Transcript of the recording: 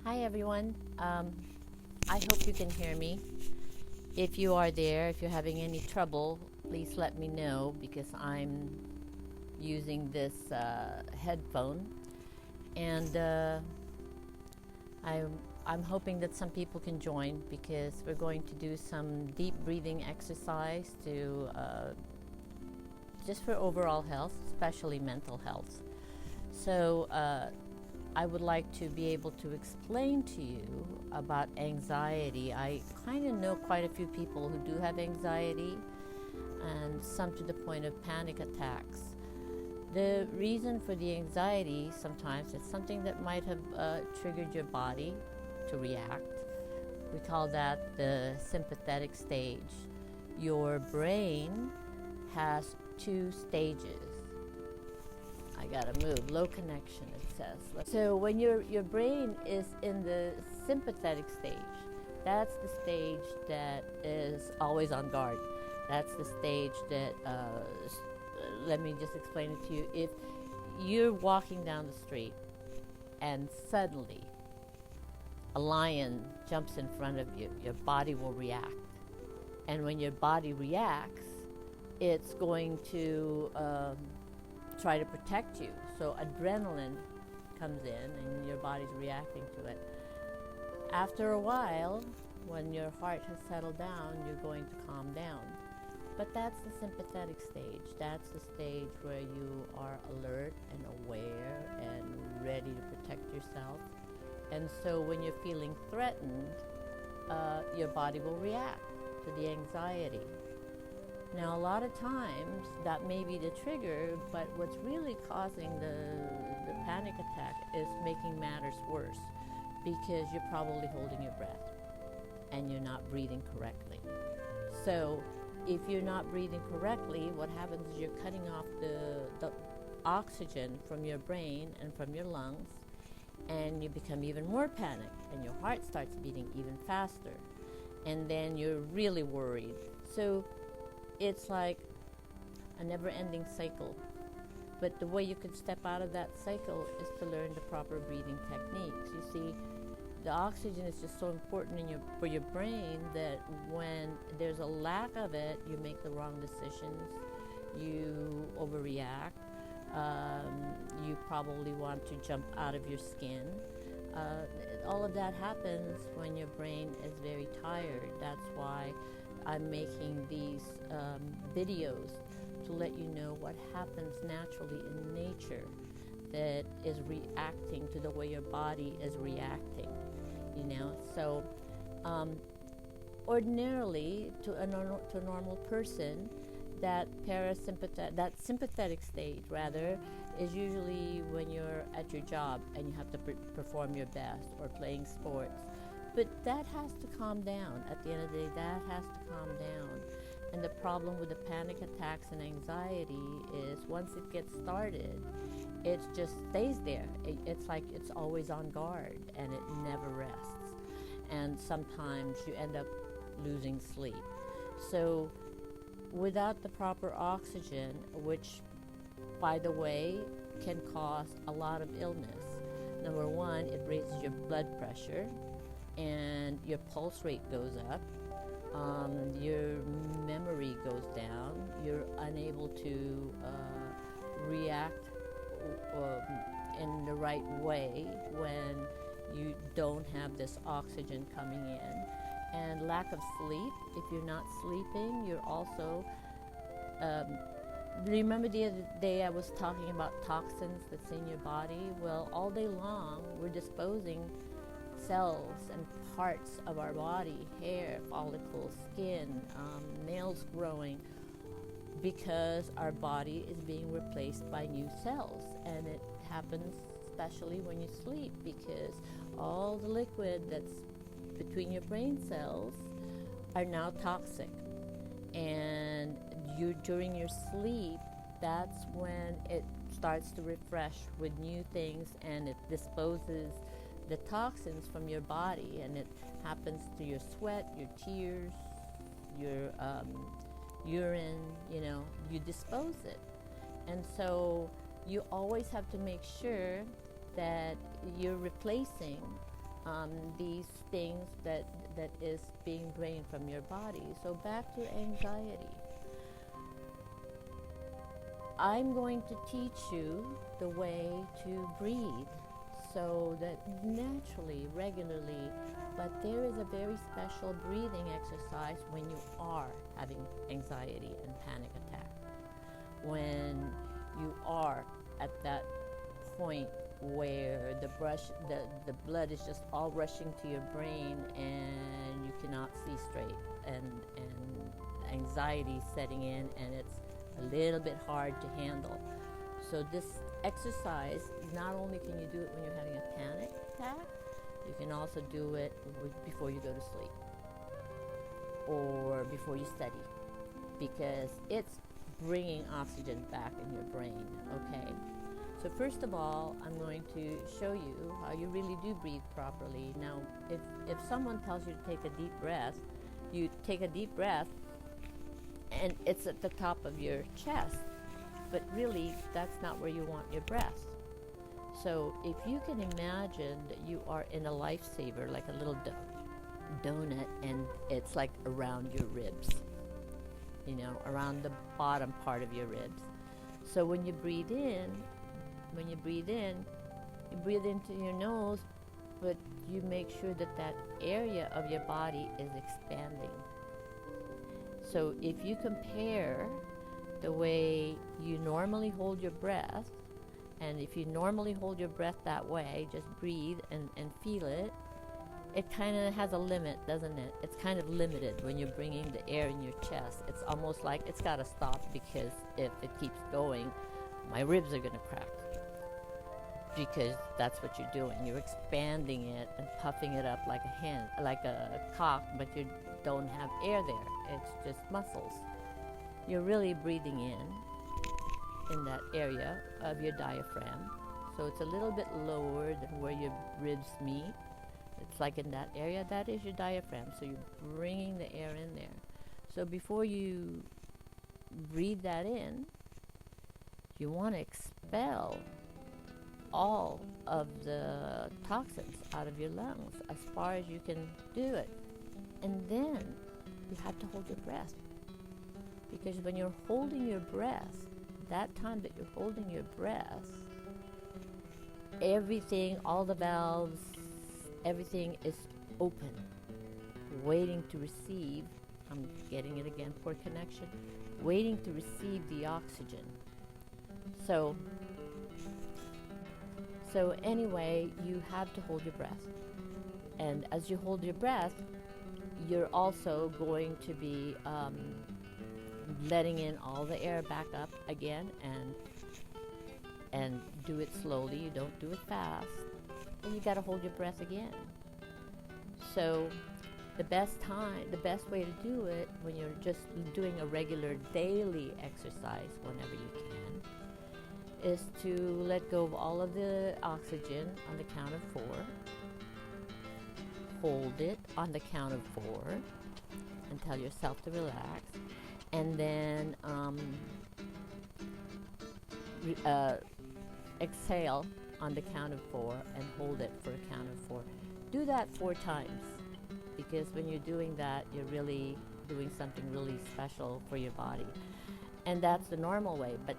Hi everyone. I hope you can hear me. If you are there, if you're having any trouble, please let me know because I'm using this headphone, and I'm I'm hoping that some people can join because we're going to do some deep breathing exercise to just for overall health, especially mental health. So I would like to be able to explain to you about anxiety. I kind of know quite a few people who do have anxiety, and some to the point of panic attacks. The reason for the anxiety sometimes is something that might have triggered your body to react. We call that the sympathetic stage. Your brain has two stages. I gotta move. Low connection, it says. So when your brain is in the sympathetic stage, that's the stage that is always on guard. That's the stage that, let me just explain it to you. If you're walking down the street and suddenly a lion jumps in front of you, your body will react. And when your body reacts, it's going to try to protect you. So adrenaline comes in and your body's reacting to it. After a while, when your heart has settled down, you're going to calm down. But that's the sympathetic stage. That's the stage where you are alert and aware and ready to protect yourself. And so when you're feeling threatened, your body will react to the anxiety. Now, a lot of times that may be the trigger, but what's really causing the panic attack is making matters worse because you're probably holding your breath and you're not breathing correctly. So if you're not breathing correctly, what happens is you're cutting off the oxygen from your brain and from your lungs, and you become even more panicked and your heart starts beating even faster, and then you're really worried. So it's like a never-ending cycle. But the way you can step out of that cycle is to learn the proper breathing techniques. You see, the oxygen is just so important for your brain that when there's a lack of it, you make the wrong decisions, you overreact, you probably want to jump out of your skin. All of that happens when your brain is very tired. That's why I'm making these videos to let you know what happens naturally in nature that is reacting to the way your body is reacting, So ordinarily, to a normal person, that sympathetic stage, rather, is usually when you're at your job and you have to perform your best, or playing sports. But that has to calm down. At the end of the day, that has to calm down. And the problem with the panic attacks and anxiety is once it gets started, it just stays there. It's like it's always on guard and it never rests. And sometimes you end up losing sleep. So without the proper oxygen, which, by the way, can cause a lot of illness. Number one, it raises your blood pressure and your pulse rate goes up, your memory goes down, you're unable to react in the right way when you don't have this oxygen coming in. And lack of sleep, if you're not sleeping, you're also remember the other day I was talking about toxins that's in your body? Well, all day long we're disposing cells and parts of our body, hair, follicles, skin, nails growing, because our body is being replaced by new cells. And it happens especially when you sleep, because all the liquid that's between your brain cells are now toxic. And during your sleep, that's when it starts to refresh with new things, and it disposes the toxins from your body, and it happens to your sweat, your tears, your urine, you dispose it. And so you always have to make sure that you're replacing these things that is being drained from your body. So back to anxiety. I'm going to teach you the way to breathe so that naturally, regularly, but there is a very special breathing exercise when you are having anxiety and panic attack. When you are at that point where the blood is just all rushing to your brain and you cannot see straight, and anxiety setting in, and it's a little bit hard to handle. So this exercise, not only can you do it when you're having a panic attack, you can also do it before you go to sleep or before you study, because it's bringing oxygen back in your brain, okay? So first of all, I'm going to show you how you really do breathe properly. Now, if someone tells you to take a deep breath, you take a deep breath and it's at the top of your chest, but really that's not where you want your breath. So if you can imagine that you are in a lifesaver, like a little donut, and it's like around your ribs, you know, around the bottom part of your ribs. So when you breathe in, you breathe into your nose, but you make sure that that area of your body is expanding. So if you compare the way you normally hold your breath, and if you normally hold your breath that way, just breathe and feel it, it kind of has a limit, doesn't it? It's kind of limited when you're bringing the air in your chest. It's almost like it's got to stop, because if it keeps going, my ribs are going to crack. Because that's what you're doing. You're expanding it and puffing it up like a hen, like a cock, but you don't have air there. It's just muscles. You're really breathing in that area of your diaphragm. So it's a little bit lower than where your ribs meet. It's like in that area, that is your diaphragm. So you're bringing the air in there. So before you breathe that in, you want to expel all of the toxins out of your lungs as far as you can do it. And then you have to hold your breath, because when you're holding your breath, that time that you're holding your breath, everything, all the valves, everything is open, waiting to receive. I'm getting it again, poor connection. Waiting to receive the oxygen. So anyway, you have to hold your breath. And as you hold your breath, you're also going to be letting in all the air back up again, and do it slowly. You don't do it fast. And you got to hold your breath again. So the best way to do it when you're just doing a regular daily exercise, whenever you can, is to let go of all of the oxygen on the count of 4. Hold it on the count of 4 and tell yourself to relax. And then exhale on the count of 4 and hold it for a count of 4. Do that 4 times, because when you're doing that, you're really doing something really special for your body. And that's the normal way. But